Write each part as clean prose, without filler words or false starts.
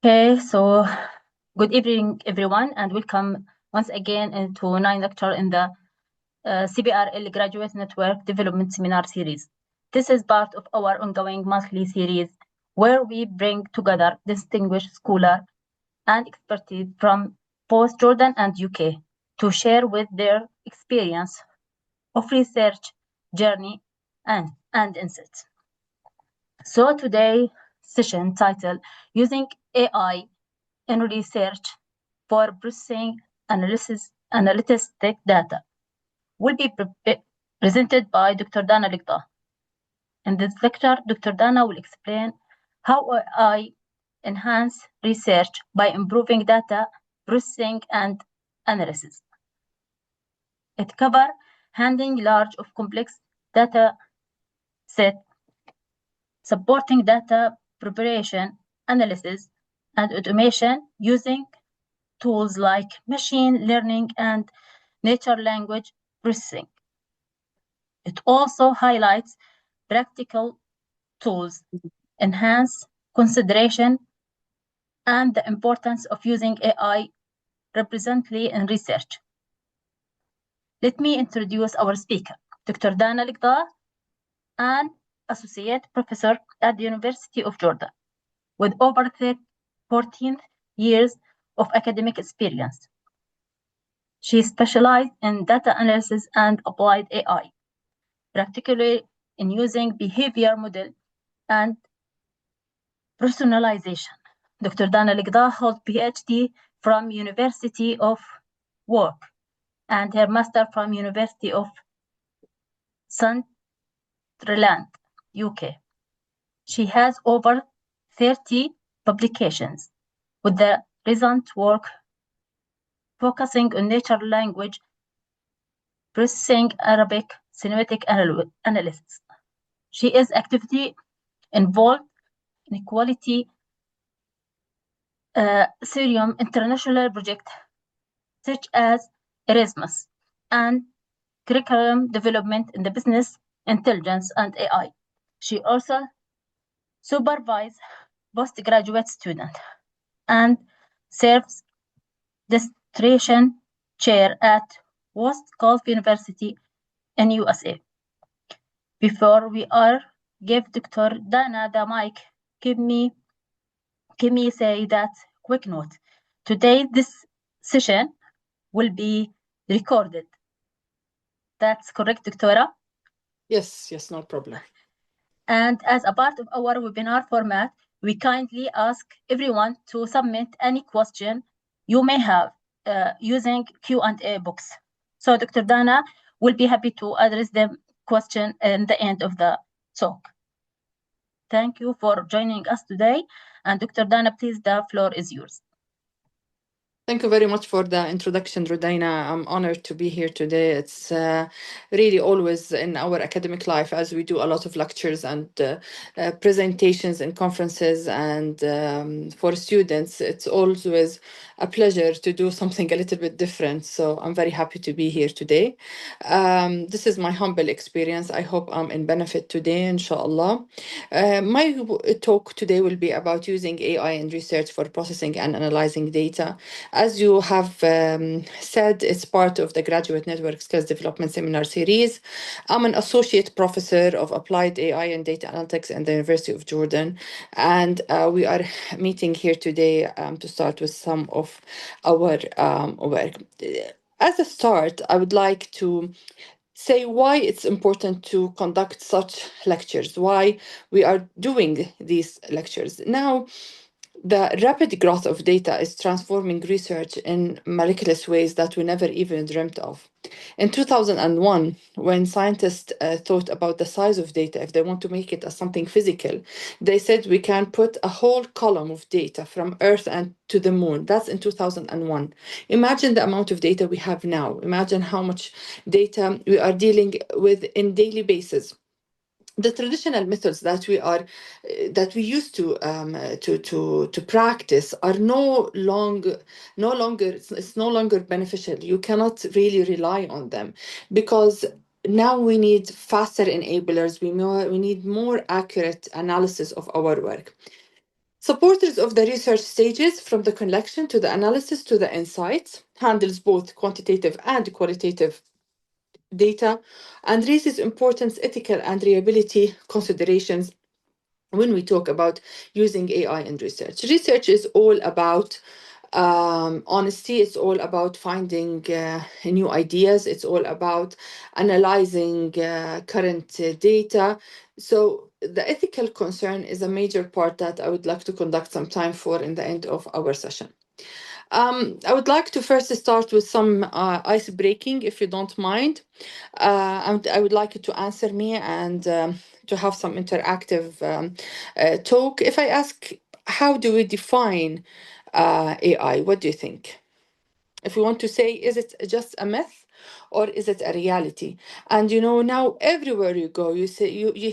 Okay, so good evening, everyone, and welcome once again into 9 lecture in the CBRL Graduate Network Development Seminar Series. This is part of our ongoing monthly series where we bring together distinguished scholars and expertise from both Jordan and UK to share with their experience of research, journey, and insights. So today's session titled Using AI in Research for Processing Analytic Data will be presented by Dr. Dana Liqdah. In this lecture, Dr. Dana will explain how AI enhance research by improving data processing and analysis. It covers handling large of complex data set, supporting data preparation, analysis, and automation using tools like machine learning and natural language processing. It also highlights practical tools, enhance consideration, and the importance of using AI representatively in research. Let me introduce our speaker, Dr. Dana Liqdah, an associate professor at the University of Jordan, with over 14 years of academic experience. She specialized in data analysis and applied AI, particularly in using behavior model and personalization. Dr. Dana Liqdah holds PhD from University of Warwick and her master from University of Sunderland, UK. She has over 30 publications, with the recent work focusing on natural language processing, Arabic semantic analysis. She is actively involved in quality Syrian international projects such as Erasmus and curriculum development in the business intelligence and AI. She also supervises postgraduate students and serves dissertation chair at West Gulf University in USA. Before we give Dr. Dana the mic, give me say that quick note. Today, this session will be recorded. That's correct, Doctora? Yes, no problem. And as a part of our webinar format, we kindly ask everyone to submit any question you may have using Q&A box. So Dr. Dana will be happy to address the question in the end of the talk. Thank you for joining us today. And Dr. Dana, please, the floor is yours. Thank you very much for the introduction, Rudaina. I'm honored to be here today. It's really always in our academic life, as we do a lot of lectures and presentations and conferences, and for students, it's always a pleasure to do something a little bit different. So I'm very happy to be here today. This is my humble experience. I hope I'm in benefit today, inshallah. My talk today will be about using AI in research for processing and analyzing data. As you have said, it's part of the Graduate Network Skills Development Seminar Series. I'm an associate professor of applied AI and data analytics in the University of Jordan. And we are meeting here today to start with some of our work. As a start, I would like to say why it's important to conduct such lectures, why we are doing these lectures. Now, the rapid growth of data is transforming research in miraculous ways that we never even dreamt of. In 2001, when scientists thought about the size of data, if they want to make it as something physical, they said we can put a whole column of data from Earth and to the moon. That's in 2001. Imagine the amount of data we have now. Imagine how much data we are dealing with in daily basis. The traditional methods that we used to practice are no longer it's no longer beneficial. You cannot really rely on them because now we need faster enablers. We need more accurate analysis of our work. Supporters of the research stages from the collection to the analysis to the insights, handles both quantitative and qualitative data, and raises important ethical and reliability considerations when we talk about using AI in research. Research is all about honesty, it's all about finding new ideas, it's all about analyzing current data. So, the ethical concern is a major part that I would like to conduct some time for in the end of our session. I would like to first start with some ice breaking, if you don't mind. I would like you to answer me and to have some interactive talk. If I ask, how do we define AI? What do you think? If you want to say, is it just a myth or is it a reality? And now everywhere you go, you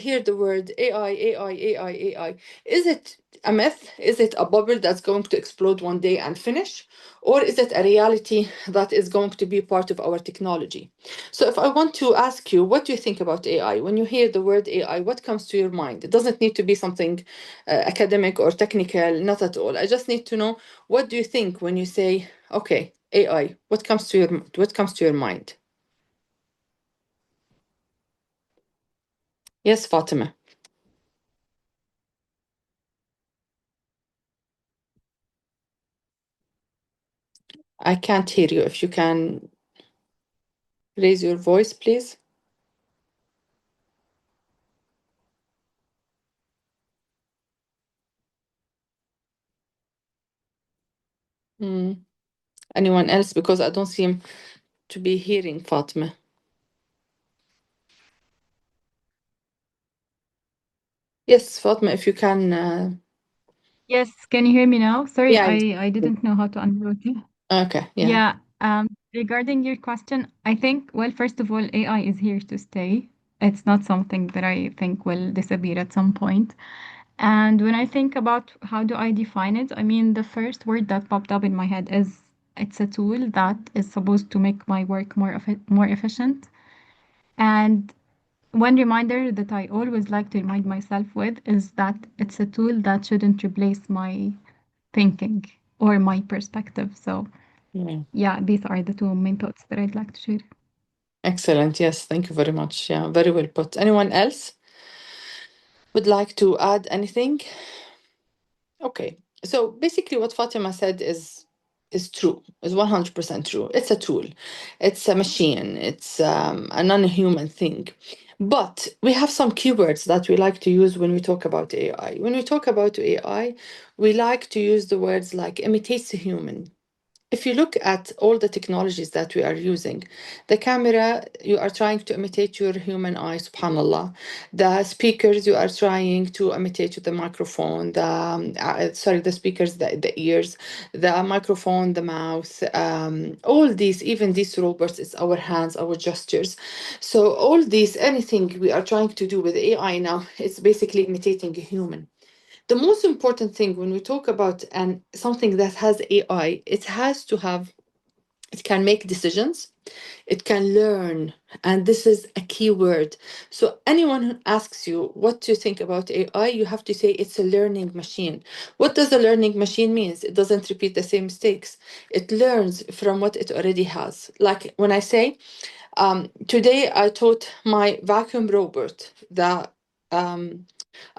hear the word AI, AI, AI, AI. Is it a myth? Is it a bubble that's going to explode one day and finish? Or is it a reality that is going to be part of our technology? So if I want to ask you, what do you think about AI? When you hear the word AI, what comes to your mind? It doesn't need to be something academic or technical, not at all. I just need to know, what do you think when you say, okay, AI? What comes to your mind? Yes, Fatima. I can't hear you. If you can raise your voice, please. Hmm. Anyone else? Because I don't seem to be hearing Fatima. Yes, Fatima, if you can. Yes, can you hear me now? Sorry, Yeah. I didn't know how to unmute you. Okay. Yeah. Yeah, regarding your question, I think, well, first of all, AI is here to stay. It's not something that I think will disappear at some point. And when I think about how do I define it, I mean, the first word that popped up in my head is it's a tool that is supposed to make my work more efficient. And one reminder that I always like to remind myself with is that it's a tool that shouldn't replace my thinking or my perspective. So, Yeah. yeah, these are the two main thoughts that I'd like to share. Excellent. Yes. Thank you very much. Yeah. Very well put. Anyone else would like to add anything? Okay. So basically what Fatima said is true, is 100% true. It's a tool. It's a machine. It's a non-human thing. But we have some keywords that we like to use when we talk about AI. When we talk about AI, we like to use the words like imitates a human. If you look at all the technologies that we are using, the camera, you are trying to imitate your human eye, subhanallah. The speakers, you are trying to imitate the microphone, the speakers, the ears, the microphone, the mouth, all these, even these robots, it's our hands, our gestures. So all these, anything we are trying to do with AI now, it's basically imitating a human. The most important thing when we talk about something that has AI, it can make decisions, it can learn, and this is a key word. So anyone who asks you what do you think about AI, you have to say it's a learning machine. What does a learning machine means? It doesn't repeat the same mistakes. It learns from what it already has. Like when I say, today I taught my vacuum robot um,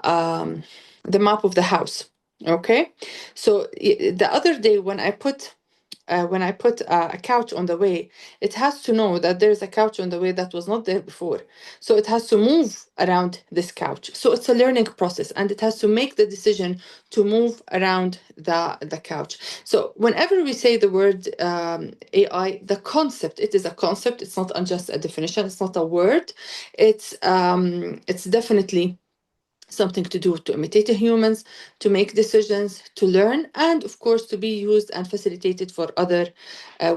um, the map of the house. Okay, so the other day when I put a couch on the way, it has to know that there's a couch on the way that was not there before. So it has to move around this couch. So it's a learning process, and it has to make the decision to move around the couch. So whenever we say the word AI, the concept, it is a concept. It's not just a definition. It's not a word. It's definitely something to do to imitate the humans, to make decisions, to learn, and of course to be used and facilitated for other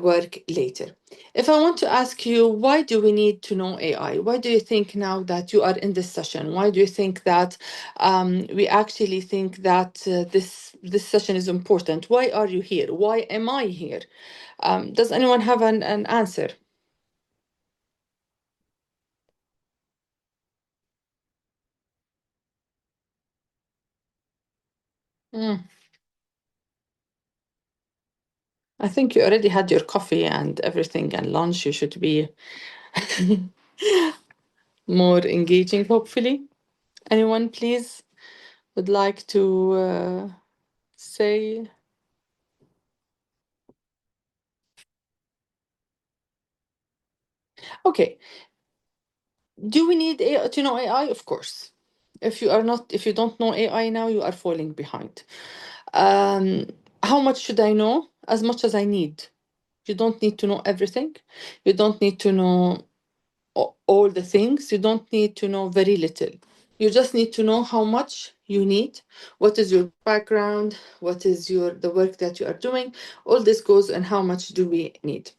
work later. If I want to ask you, why do we need to know AI? Why do you think now that you are in this session? Why do you think that we actually think that this session is important? Why are you here? Why am I here? Does anyone have an answer? Mm. I think you already had your coffee and everything and lunch. You should be more engaging, hopefully. Anyone, please, would like to say? Okay. Do we need AI to know AI? Of course. If you don't know AI now, you are falling behind. How much should I know? As much as I need. You don't need to know everything. You don't need to know all the things. You don't need to know very little. You just need to know how much you need, what is your background, what is the work that you are doing. All this goes and how much do we need.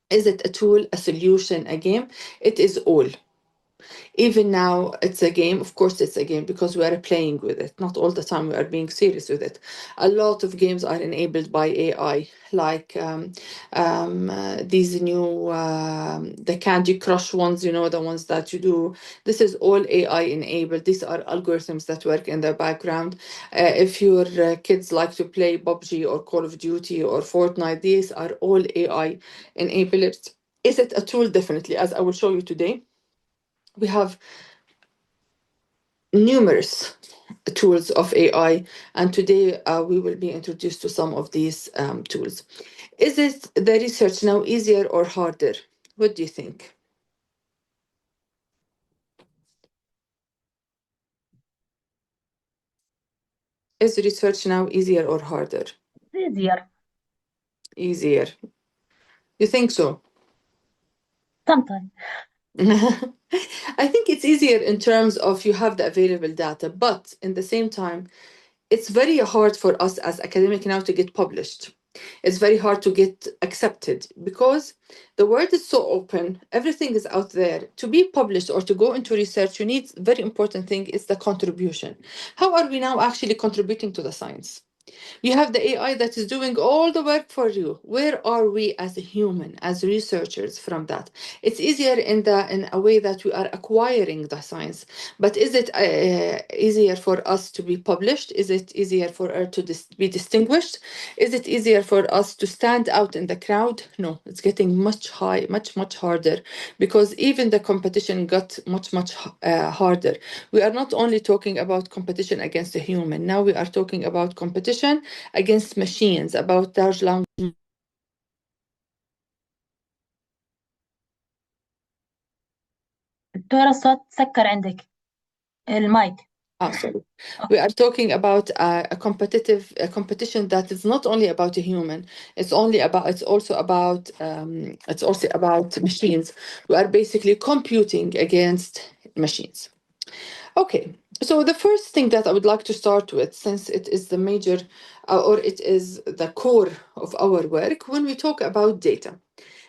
Is it a tool, a solution, a game? It is all. Even now, it's a game. Of course, it's a game because we are playing with it. Not all the time we are being serious with it. A lot of games are enabled by AI, like these new, the Candy Crush ones, the ones that you do. This is all AI enabled. These are algorithms that work in the background. If your kids like to play PUBG or Call of Duty or Fortnite, these are all AI enabled. Is it a tool? Definitely, as I will show you today. We have numerous tools of AI, and today we will be introduced to some of these tools. Is it the research now easier or harder? What do you think? Is research now easier or harder? Easier. Easier. You think so? Sometimes. I think it's easier in terms of you have the available data, but in the same time, it's very hard for us as academic now to get published. It's very hard to get accepted because the world is so open, everything is out there. To be published or to go into research, you need very important thing is the contribution. How are we now actually contributing to the science? You have the AI that is doing all the work for you. Where are we as a human, as researchers from that? It's easier in a way that we are acquiring the science. But is it easier for us to be published? Is it easier for us to be distinguished? Is it easier for us to stand out in the crowd? No, it's getting much harder because even the competition got much harder. We are not only talking about competition against a human. Now we are talking about competition against machines, about large language. دكتورة الصوت سكر عندك المايك. Sorry. We are talking about a competition that is not only about a human. It's also about machines. We are basically computing against machines. Okay, so the first thing that I would like to start with, since it is the major or it is the core of our work, when we talk about data.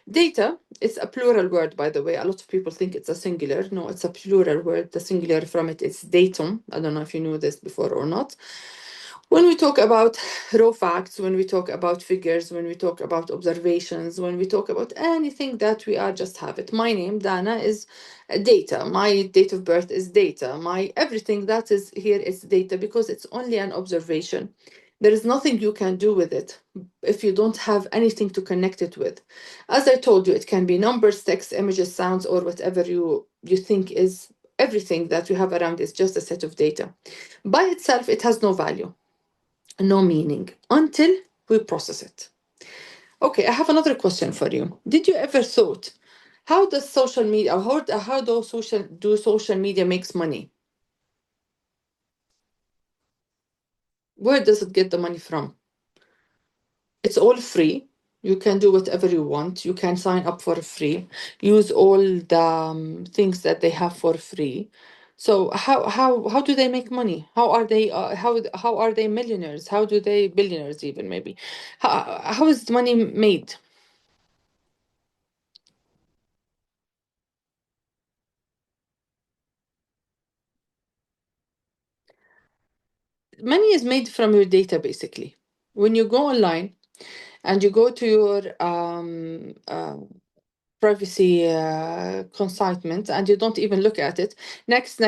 Data is a plural word, by the way. A lot of people think it's a singular. No, it's a plural word. The singular from it is datum. I don't know if you knew this before or not. When we talk about raw facts, when we talk about figures, when we talk about observations, when we talk about anything that we are just have it. My name, Dana, is data. My date of birth is data. My everything that is here is data because it's only an observation. There is nothing you can do with it if you don't have anything to connect it with. As I told you, it can be numbers, text, images, sounds, or whatever you think is everything that you have around is just a set of data. By itself, it has no value, no meaning until we process it. Okay, I have another question for you. Did you ever thought, how does social media, how do social media makes money? Where does it get the money from? It's all free. You can do whatever you want. You can sign up for free. Use all the things that they have for free. So how do they make money? How are they millionaires? How do they billionaires even maybe? How is money made? Money is made from your data basically. When you go online and you go to your privacy consignment, and you don't even look at it. Next.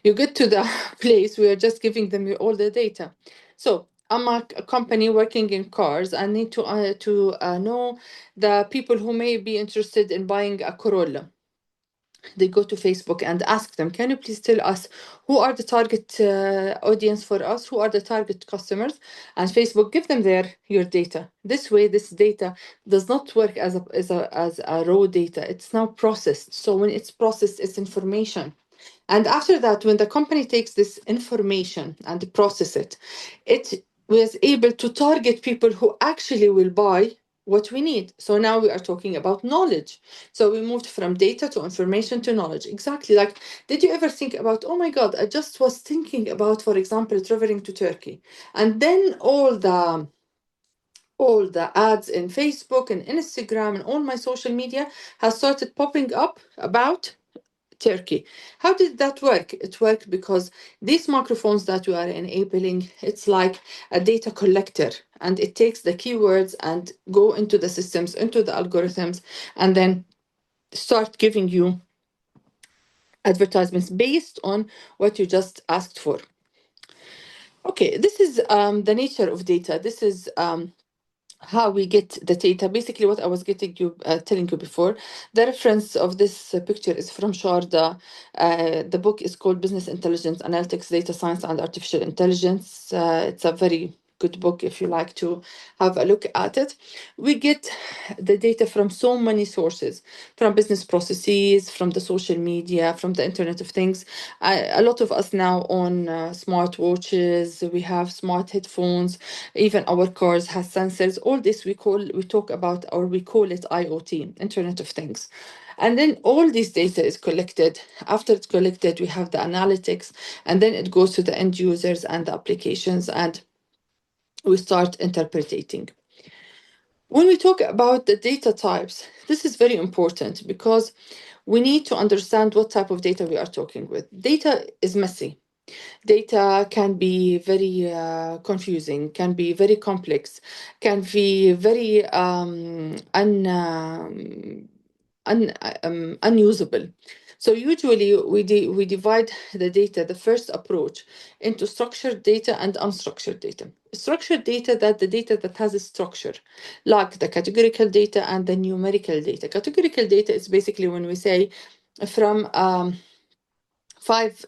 You get to the place where you're just giving them all the data. So I'm a company working in cars. I need to know the people who may be interested in buying a Corolla. They go to Facebook and ask them, can you please tell us who are the target audience for us? Who are the target customers? And Facebook give them your data. This way, this data does not work as a raw data. It's now processed. So when it's processed, it's information. And after that, when the company takes this information and process it, it was able to target people who actually will buy what we need. So now we are talking about knowledge. So we moved from data to information to knowledge. Exactly. Like, did you ever think about, oh my God, I just was thinking about, for example, traveling to Turkey. And then all the ads in Facebook and Instagram and all my social media has started popping up about Turkey. How did that work? It worked because these microphones that we are enabling, it's like a data collector, and it takes the keywords and go into the systems, into the algorithms, and then start giving you advertisements based on what you just asked for. Okay, this is the nature of data. This is how we get the data. Basically, what I was telling you before, the reference of this picture is from Sharda. The book is called Business Intelligence, Analytics, Data Science, and Artificial Intelligence. It's a very good book if you like to have a look at it. We get the data from so many sources, from business processes, from the social media, from the Internet of Things. A lot of us now own smart watches, we have smart headphones, even our cars has sensors. All this we call it IoT, Internet of Things. And then all this data is collected. After it's collected, we have the analytics, and then it goes to the end users and the applications, and we start interpreting. When we talk about the data types, this is very important because we need to understand what type of data we are talking with. Data is messy. Data can be very confusing, can be very complex, can be very unusable. So usually we divide the data, the first approach, into structured data and unstructured data. Structured data, the data that has a structure, like the categorical data and the numerical data. Categorical data is basically when we say from 5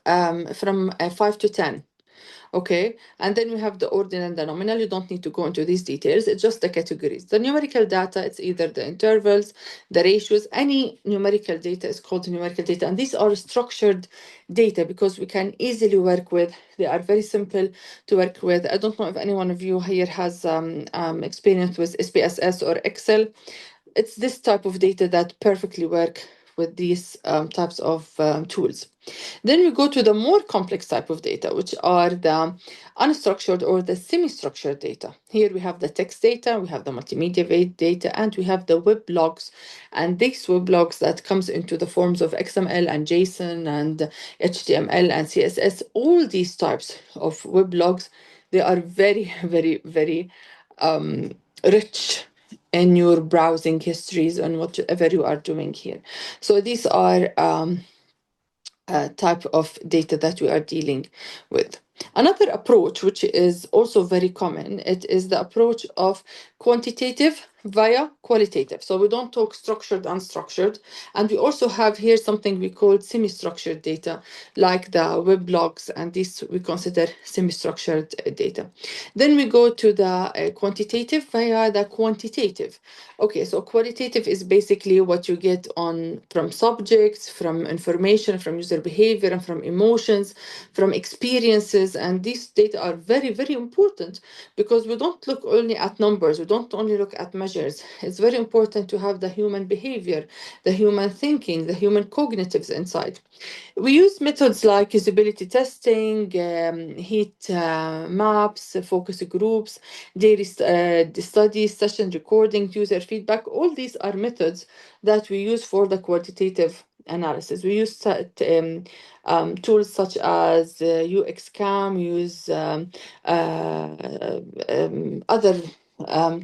to 10. Okay, and then we have the ordinal and the nominal. You don't need to go into these details. It's just the categories. The numerical data, it's either the intervals, the ratios. Any numerical data is called numerical data. And these are structured data because we can easily work with. They are very simple to work with. I don't know if any one of you here has experience with SPSS or Excel. It's this type of data that perfectly work with these types of tools. Then we go to the more complex type of data, which are the unstructured or the semi-structured data. Here we have the text data, we have the multimedia data, and we have the web logs. And these web logs that comes into the forms of XML and JSON and HTML and CSS. All these types of web logs, they are very, very, very rich in your browsing histories and whatever you are doing here. So these are type of data that we are dealing with. Another approach, which is also very common, it is the approach of quantitative via qualitative. So we don't talk structured, unstructured. And we also have here something we call semi-structured data, like the web logs, and this we consider semi-structured data. Then we go to the quantitative via the quantitative. Okay, so qualitative is basically what you get from subjects, from information, from user behavior, and from emotions, from experiences. And these data are very, very important because we don't look only at numbers. We don't only look at measures. It's very important to have the human behavior, the human thinking, the human cognitives inside. We use methods like usability testing, heat maps, focus groups, daily studies, session recording, user feedback. All these are methods that we use for the quantitative analysis. We use tools such as UXCam, use other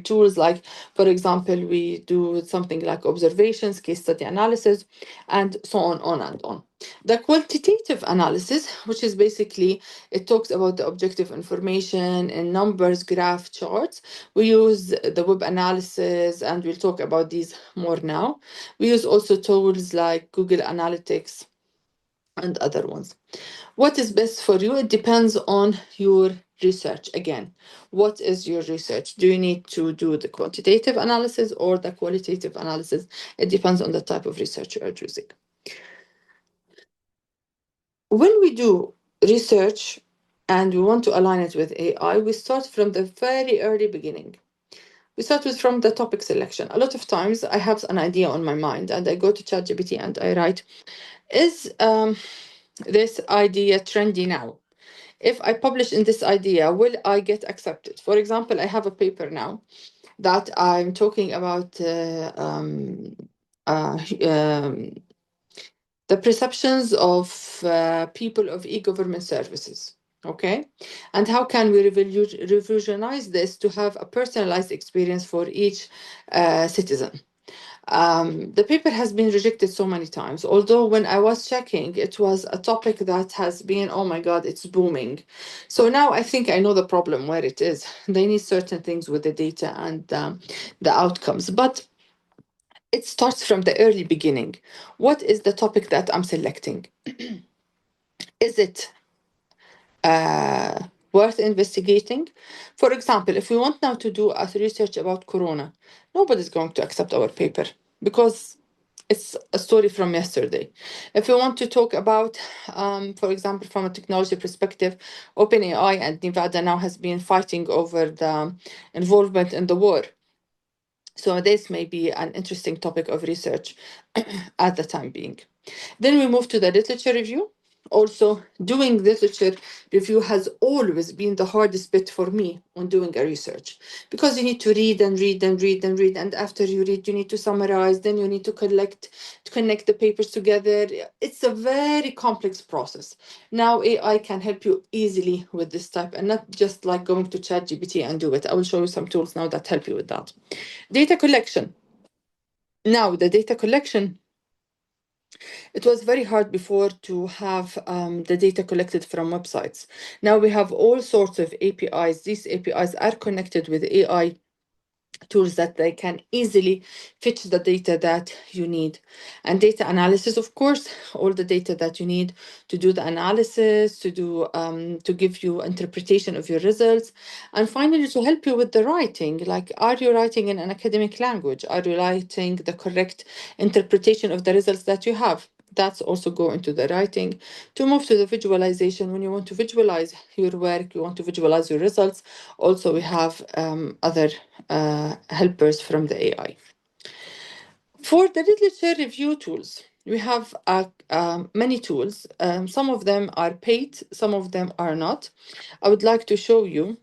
tools like, for example, we do something like observations, case study analysis, and so on and on. The qualitative analysis, which is basically, it talks about the objective information in numbers, graph, charts. We use the web analysis, and we'll talk about these more now. We use also tools like Google Analytics and other ones. What is best for you? It depends on your research. Again, what is your research? Do you need to do the quantitative analysis or the qualitative analysis? It depends on the type of research you are using. When we do research and we want to align it with AI, we start from the very early beginning. We start with from the topic selection. A lot of times I have an idea on my mind and I go to ChatGPT and I write, is this idea trendy now? If I publish in this idea, will I get accepted? For example, I have a paper now that I'm talking about the perceptions of people of e-government services. Okay, and how can we revolutionize this to have a personalized experience for each citizen? The paper has been rejected so many times, although when I was checking, it was a topic that has been, oh my God, it's booming. So now I think I know the problem where it is. They need certain things with the data and the outcomes. But it starts from the early beginning. What is the topic that I'm selecting? Is it worth investigating? For example, if we want now to do a research about corona, nobody's going to accept our paper because it's a story from yesterday. If we want to talk about, for example, from a technology perspective, OpenAI and Nevada now has been fighting over the involvement in the war. So this may be an interesting topic of research at the time being. Then we move to the literature review. Also, doing literature review has always been the hardest bit for me when doing a research, because you need to read and read and read and read, and after you read, you need to summarize, then you need to connect the papers together. It's a very complex process. Now AI can help you easily with this type, and not just like going to ChatGPT and do it. I will show you some tools now that help you with that. Data collection. Now, the data collection, it was very hard before to have the data collected from websites. Now we have all sorts of APIs. These APIs are connected with AI tools that they can easily fetch the data that you need. And data analysis, of course, all the data that you need to do the analysis, to do to give you interpretation of your results. And finally, to help you with the writing, like, are you writing in an academic language? Are you writing the correct interpretation of the results that you have? That's also go into the writing. To move to the visualization, when you want to visualize your work, you want to visualize your results, also we have other helpers from the AI. For the literature review tools, we have many tools. Some of them are paid, some of them are not. I would like to show you,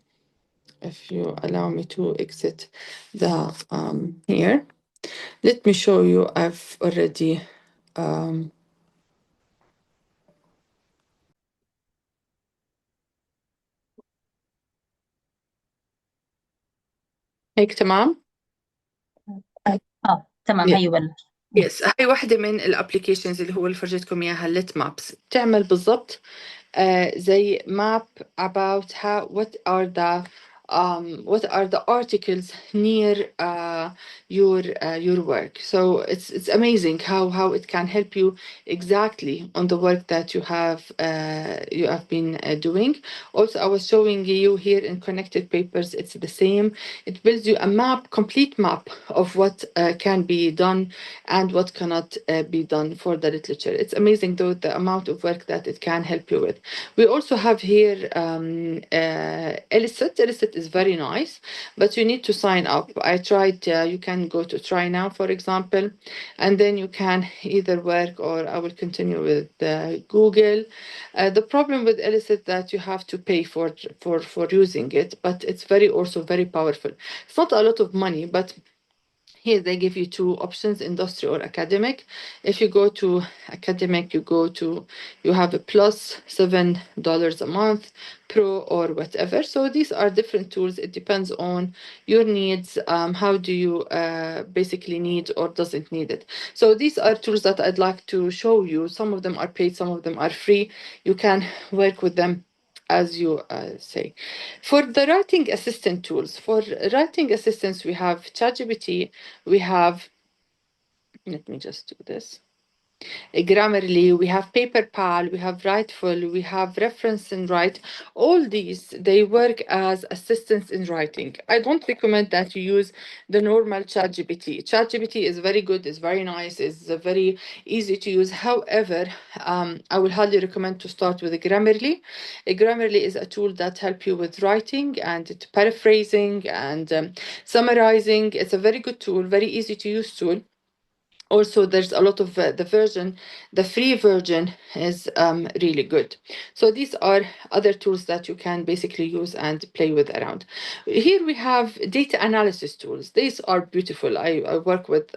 if you allow me to exit the here. Let me show you, I've already هيك تمام؟ تمام. Yeah. هي يبلش. يس، هاي واحدة من الابلكيشنز اللي هو اللي فرجيتكم اياها، الليت مابس. بتعمل بالضبط زي map about what are the articles near your work. So it's amazing how it can help you exactly on the work that you have been doing. Also, I was showing you here in connected papers, it's the same. It builds you a complete map of what can be done and what cannot be done for the literature. It's amazing though the amount of work that it can help you with. We also have here Elicit. Elicit is very nice, but you need to sign up. I tried, you can go to try now, for example, and then you can either work, or I will continue with Google. The problem with Elicit that you have to pay for using it, but it's also very powerful. It's not a lot of money, but Here they give you two options, industry or academic. If you go to academic, you have a plus $7 a month, pro or whatever. So these are different tools. It depends on your needs. How do you basically need or doesn't need it. So these are tools that I'd like to show you. Some of them are paid, some of them are free. You can work with them as you say. For the writing assistant tools, for writing assistants, we have ChatGPT, we have, let me just do this. Grammarly, we have PaperPal, we have Writeful, we have Reference and Write. All these, they work as assistants in writing. I don't recommend that you use the normal ChatGPT. ChatGPT is very good, it's very nice, it's very easy to use. However, I will highly recommend to start with Grammarly. Grammarly is a tool that helps you with writing and paraphrasing and summarizing. It's a very good tool, very easy to use tool. Also, there's a lot of the free version is really good. So these are other tools that you can basically use and play with around. Here we have data analysis tools. These are beautiful. I work with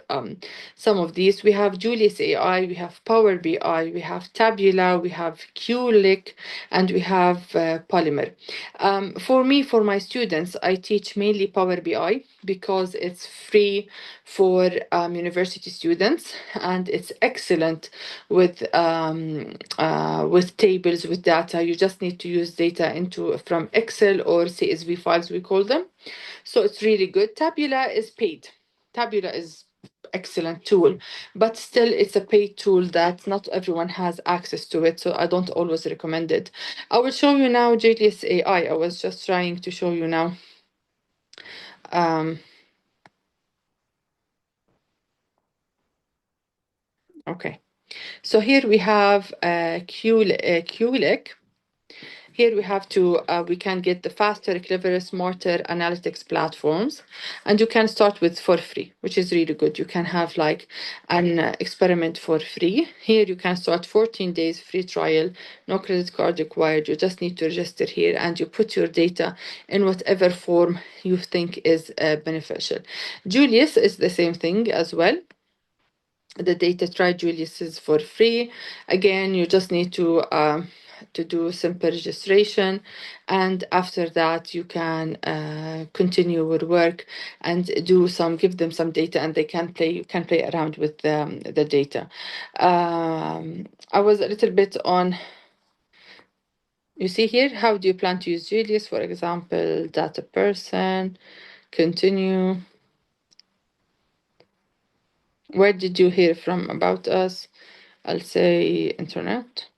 some of these. We have Julius AI, we have Power BI, we have Tabula, we have QLick, and we have Polymer. For me, for my students, I teach mainly Power BI because it's free for university students and it's excellent with tables, with data. You just need to use data from Excel or CSV files, we call them. So it's really good. Tabula is paid. Tabula is excellent tool, but still it's a paid tool that not everyone has access to it, so I don't always recommend it. I will show you now Julius AI. I was just trying to show you now. Okay, so here we have QLick. Here we have we can get the faster, cleverer, smarter analytics platforms. And you can start with for free, which is really good. You can have like an experiment for free. Here you can start 14 days free trial, no credit card required. You just need to register here and you put your data in whatever form you think is beneficial. Julius is the same thing as well. The data try Julius is for free. Again, you just need to do simple registration, and after that you can continue with work and give them some data, and they can play around with the data. I was a little bit on. You see here, how do you plan to use Julius? For example, data person, continue. Where did you hear from about us? I'll say internet.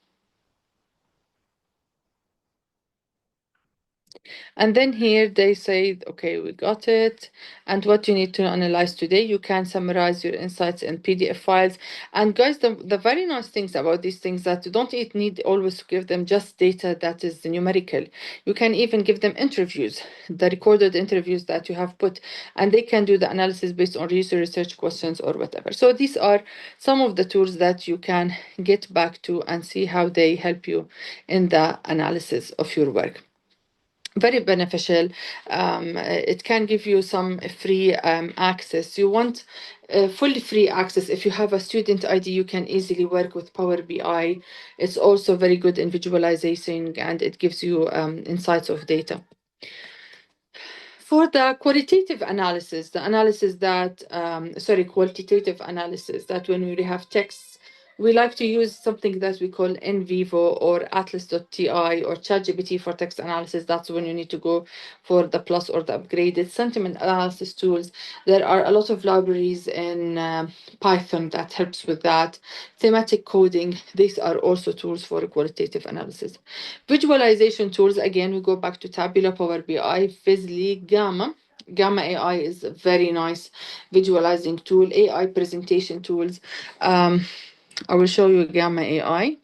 And then here they say, okay, we got it. And what you need to analyze today, you can summarize your insights in PDF files. And guys, the very nice things about these things that you don't need always to give them just data that is numerical. You can even give them interviews, the recorded interviews that you have put, and they can do the analysis based on user research questions or whatever. So these are some of the tools that you can get back to and see how they help you in the analysis of your work. Very beneficial. It can give you some free access. You want fully free access. If you have a student ID, you can easily work with Power BI. It's also very good in visualization, and it gives you insights of data. For the qualitative analysis, qualitative analysis, that when we have texts, we like to use something that we call NVivo or atlas.ti or ChatGPT for text analysis. That's when you need to go for the plus or the upgraded sentiment analysis tools. There are a lot of libraries in Python that helps with that. Thematic coding, these are also tools for qualitative analysis. Visualization tools, again, we go back to Tabula, Power BI, Fizzly, Gamma. Gamma AI is a very nice visualizing tool. AI presentation tools. I will show you Gamma AI.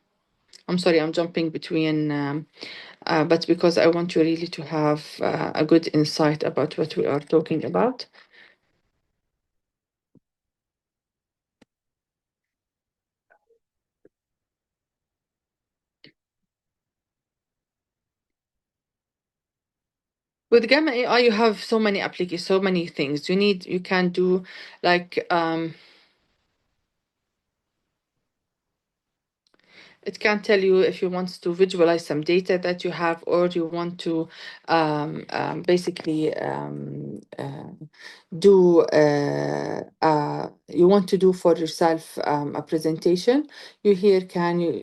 I'm sorry, I'm jumping between, but because I want you really to have a good insight about what we are talking about. With Gamma AI, you have so many applications, so many things. You can do like it can tell you if you want to visualize some data that you have, or you want to basically you want to do for yourself a presentation. You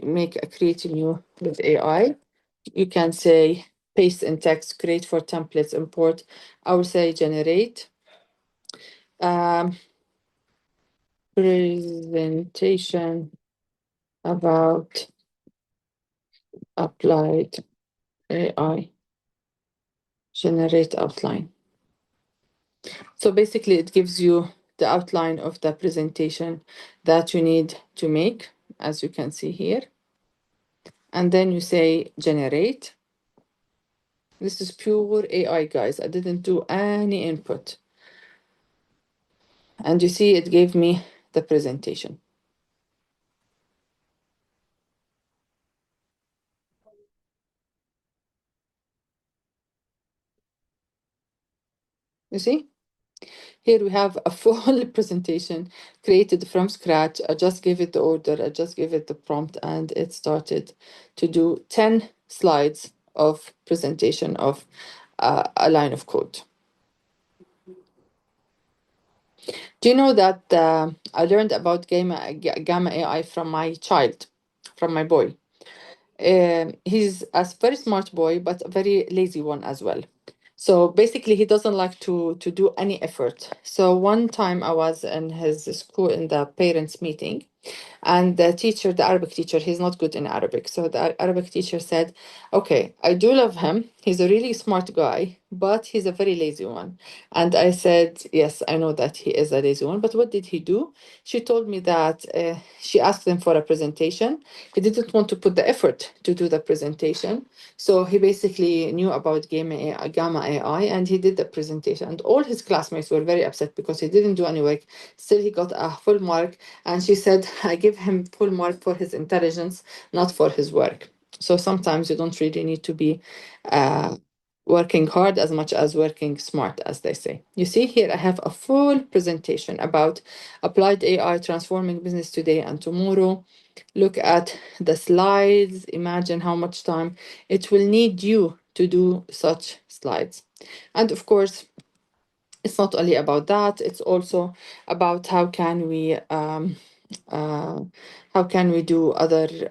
make a create a new with AI. You can say paste in text, create for templates, import. I would say generate presentation about applied AI, generate outline. So basically it gives you the outline of the presentation that you need to make, as you can see here. And then you say generate. This is pure AI, guys. I didn't do any input. And you see it gave me the presentation. You see? Here we have a full presentation created from scratch. I just gave it the order, I just gave it the prompt, and it started to do 10 slides of presentation of a line of code. Do you know that I learned about Gamma AI from my child, from my boy? He's a very smart boy, but a very lazy one as well. So basically, he doesn't like to do any effort. So one time I was in his school in the parents' meeting, and the teacher, the Arabic teacher, he's not good in Arabic. So the Arabic teacher said, okay, I do love him. He's a really smart guy, but he's a very lazy one. And I said, yes, I know that he is a lazy one, but what did he do? She told me that she asked him for a presentation. He didn't want to put the effort to do the presentation. So he basically knew about Gamma AI, and he did the presentation. And all his classmates were very upset because he didn't do any work. Still, he got a full mark. And she said, I give him full mark for his intelligence, not for his work. So sometimes you don't really need to be working hard as much as working smart, as they say. You see here, I have a full presentation about applied AI transforming business today and tomorrow. Look at the slides. Imagine how much time it will need you to do such slides. And of course, it's not only about that, it's also about how can we do other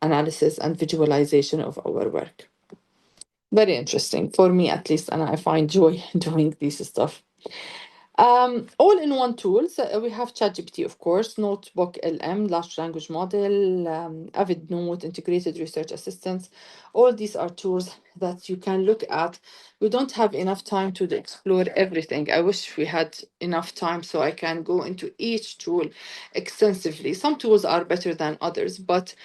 analysis and visualization of our work. Very interesting for me, at least, and I find joy doing this stuff. All-in-one tools. We have ChatGPT, of course, Notebook LM, large language model, Avid Note, integrated research assistants. All these are tools that you can look at. We don't have enough time to explore everything. I wish we had enough time so I can go into each tool extensively. Some tools are better than others, but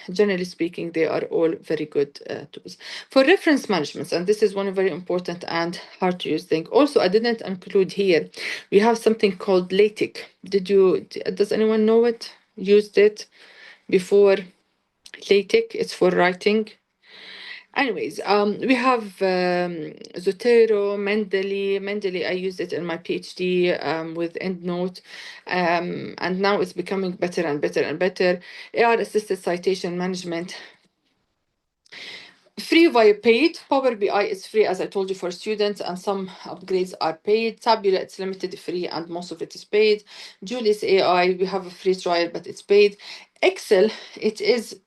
generally speaking, they are all very good tools. For reference management, and this is one very important and hard to use thing. Also, I didn't include here, we have something called LaTeX. Does anyone know it? Used it before? LaTeX, it's for writing. Anyways, we have Zotero, Mendeley. I used it in my PhD with EndNote, and now it's becoming better and better and better. AI-assisted citation management. Free via paid. Power BI is free, as I told you, for students, and some upgrades are paid. Tabula, it's limited free, and most of it is paid. Julius AI, we have a free trial, but it's paid. Excel, it is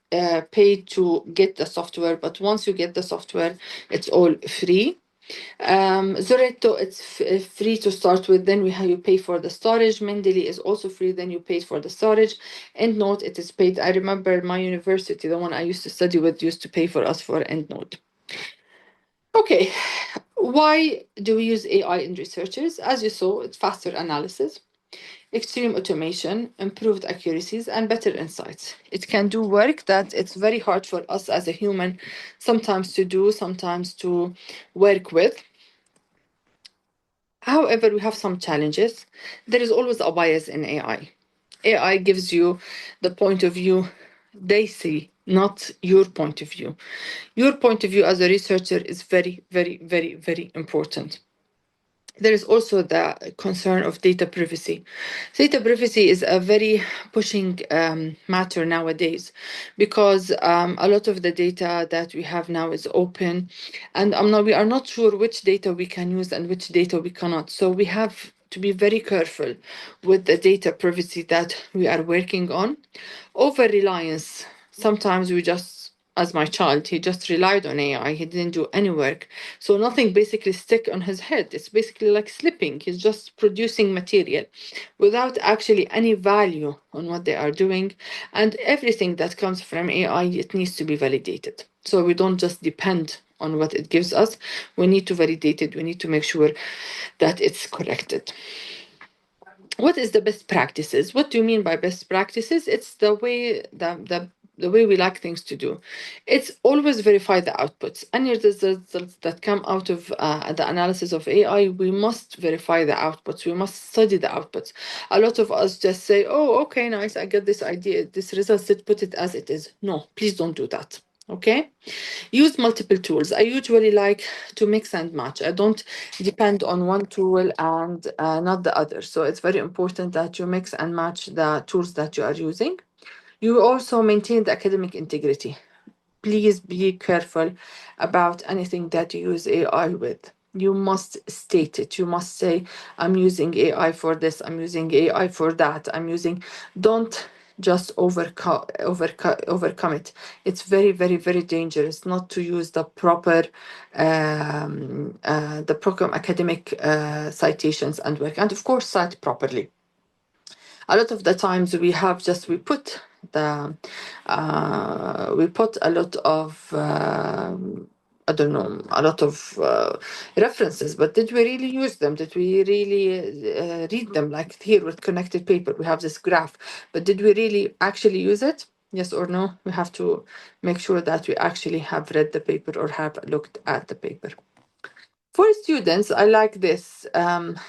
paid to get the software, but once you get the software, it's all free. Zoretto, it's free to start with, then you pay for the storage. Mendeley is also free, then you pay for the storage. EndNote, it is paid. I remember my university, the one I used to study with, used to pay for us for EndNote. Okay, why do we use AI in researchers? As you saw, it's faster analysis, extreme automation, improved accuracies, and better insights. It can do work that it's very hard for us as a human sometimes to do, sometimes to work with. However, we have some challenges. There is always a bias in AI. AI gives you the point of view they see, not your point of view. Your point of view as a researcher is very, very, very, very important. There is also the concern of data privacy. Data privacy is a very pushing matter nowadays because a lot of the data that we have now is open, and we are not sure which data we can use and which data we cannot. So we have to be very careful with the data privacy that we are working on. Over reliance. Sometimes we just, as my child, he just relied on AI. He didn't do any work. So nothing basically stick on his head. It's basically like slipping. He's just producing material without actually any value on what they are doing. And everything that comes from AI, it needs to be validated. So we don't just depend on what it gives us. We need to validate it. We need to make sure that it's corrected. What is the best practices? What do you mean by best practices? It's the way the way we like things to do. It's always verify the outputs. Any results that come out of the analysis of AI, we must verify the outputs. We must study the outputs. A lot of us just say, "Oh, okay, nice. I get this idea. This result. Let's put it as it is." No, please don't do that. Okay. Use multiple tools. I usually like to mix and match. I don't depend on one tool and not the other. So it's very important that you mix and match the tools that you are using. You also maintain the academic integrity. Please be careful about anything that you use AI with. You must state it. You must say, I'm using AI for this, I'm using AI for that, don't just overcome it. It's very, very, very dangerous not to use the proper academic citations and work. And of course, cite properly. A lot of the times we put a lot of I don't know, a lot of references, but did we really use them? Did we really read them? Like here with connected paper, we have this graph, but did we really actually use it? Yes or no? We have to make sure that we actually have read the paper or have looked at the paper. For students, I like this.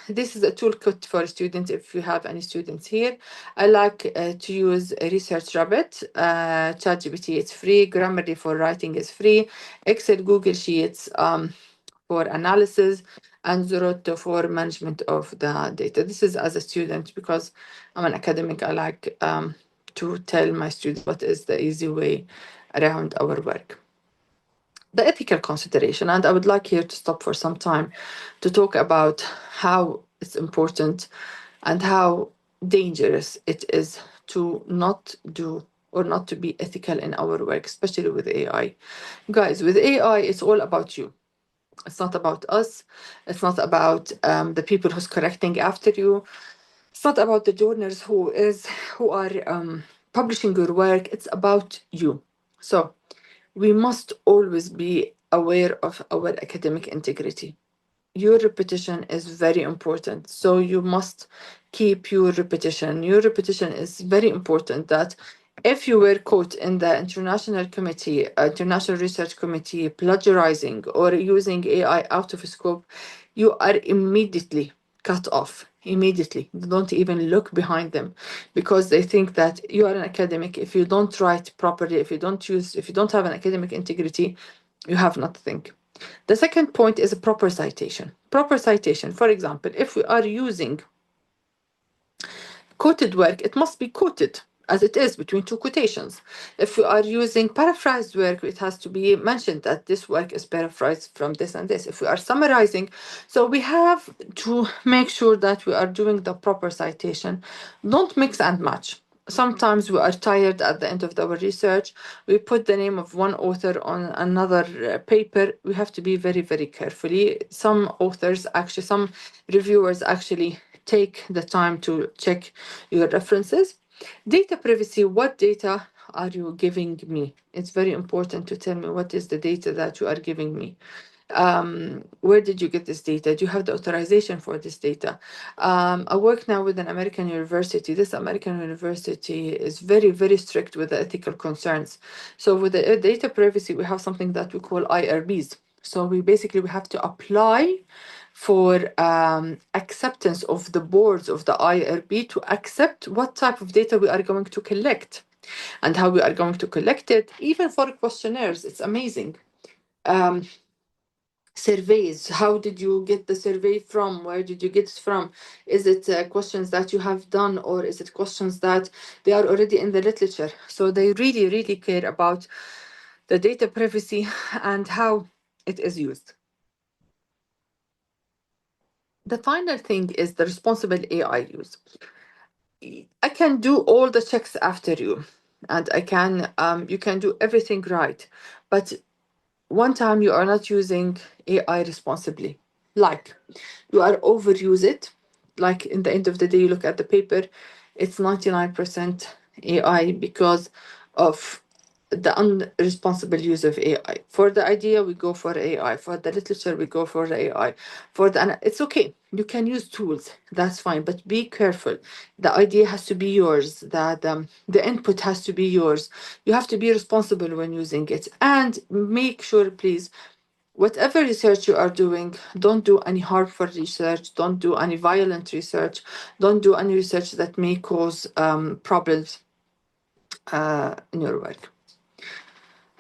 This is a toolkit for students. If you have any students here, I like to use a Research Rabbit, ChatGPT. It's free. Grammarly for writing is free. Excel, Google Sheets for analysis, and Zotero for management of the data. This is as a student because I'm an academic. I like to tell my students what is the easy way around our work. The ethical consideration, and I would like here to stop for some time to talk about how it's important and how dangerous it is to not do or not to be ethical in our work, especially with AI. Guys, with AI, it's all about you. It's not about us. It's not about the people who's correcting after you. It's not about the journals who are publishing your work. It's about you. So we must always be aware of our academic integrity. Your repetition is very important. So you must keep your repetition. Your repetition is very important that if you were caught in the International Research Committee plagiarizing or using AI out of scope, you are immediately cut off. Immediately. Don't even look behind them because they think that you are an academic. If you don't write properly, if you don't have an academic integrity, you have nothing. The second point is a proper citation. Proper citation. For example, if we are using quoted work, it must be quoted as it is between two quotations. If we are using paraphrased work, it has to be mentioned that this work is paraphrased from this and this. If we are summarizing, so we have to make sure that we are doing the proper citation. Don't mix and match. Sometimes we are tired at the end of our research. We put the name of one author on another paper. We have to be very, very carefully. Some reviewers actually take the time to check your references. Data privacy, what data are you giving me? It's very important to tell me what is the data that you are giving me. Where did you get this data? Do you have the authorization for this data? I work now with an American university. This American university is very, very strict with the ethical concerns. So with the data privacy, we have something that we call IRBs. So we have to apply for acceptance of the boards of the IRB to accept what type of data we are going to collect. and how we are going to collect it. Even for questionnaires, it's amazing. Surveys, how did you get the survey from? Where did you get it from? Is it questions that you have done, or is it questions that they are already in the literature? So they really, really care about the data privacy and how it is used. The final thing is the responsible AI use. I can do all the checks after you, and I can you can do everything right, but one time you are not using AI responsibly, like you are overuse it, like in the end of the day you look at the paper, it's 99% AI because of the unresponsible use of AI. For the idea, we go for AI. For the literature, we go for AI. It's okay. You can use tools. That's fine. But be careful. The idea has to be yours. The input has to be yours. You have to be responsible when using it. And make sure, please, whatever research you are doing, don't do any harmful research. Don't do any violent research. Don't do any research that may cause problems in your work.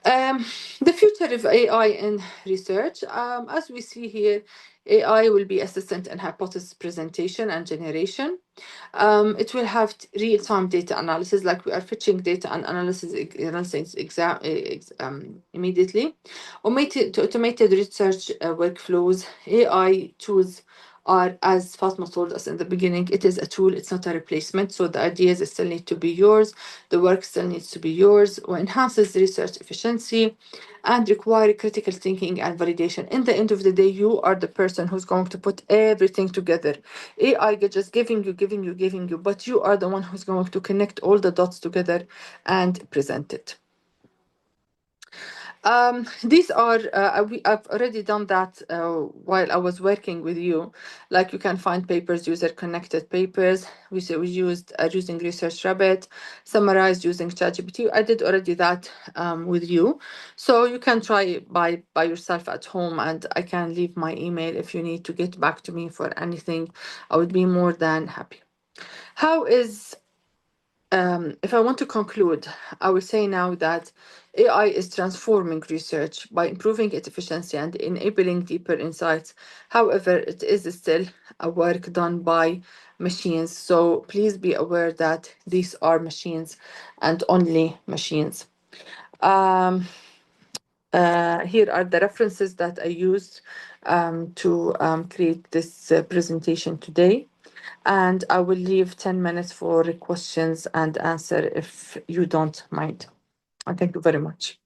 The future of AI in research, as we see here, AI will be assistant in hypothesis presentation and generation. It will have real-time data analysis, like we are fetching data and analyzing immediately. Automated research workflows, AI tools are, as Fatma told us in the beginning, it is a tool, it's not a replacement. So the ideas still need to be yours, the work still needs to be yours, or enhances research efficiency and require critical thinking and validation. In the end of the day, you are the person who's going to put everything together. AI just giving you, but you are the one who's going to connect all the dots together and present it. These are, I've already done that while I was working with you. Like you can find papers, user-connected papers. We used using Research Rabbit, summarized using ChatGPT. I did already that with you. So you can try it by yourself at home, and I can leave my email if you need to get back to me for anything. I would be more than happy. How is if I want to conclude, I will say now that AI is transforming research by improving its efficiency and enabling deeper insights. However, it is still a work done by machines. So please be aware that these are machines and only machines. Here are the references that I used to create this presentation today. And I will leave 10 minutes for questions and answer if you don't mind. Thank you very much.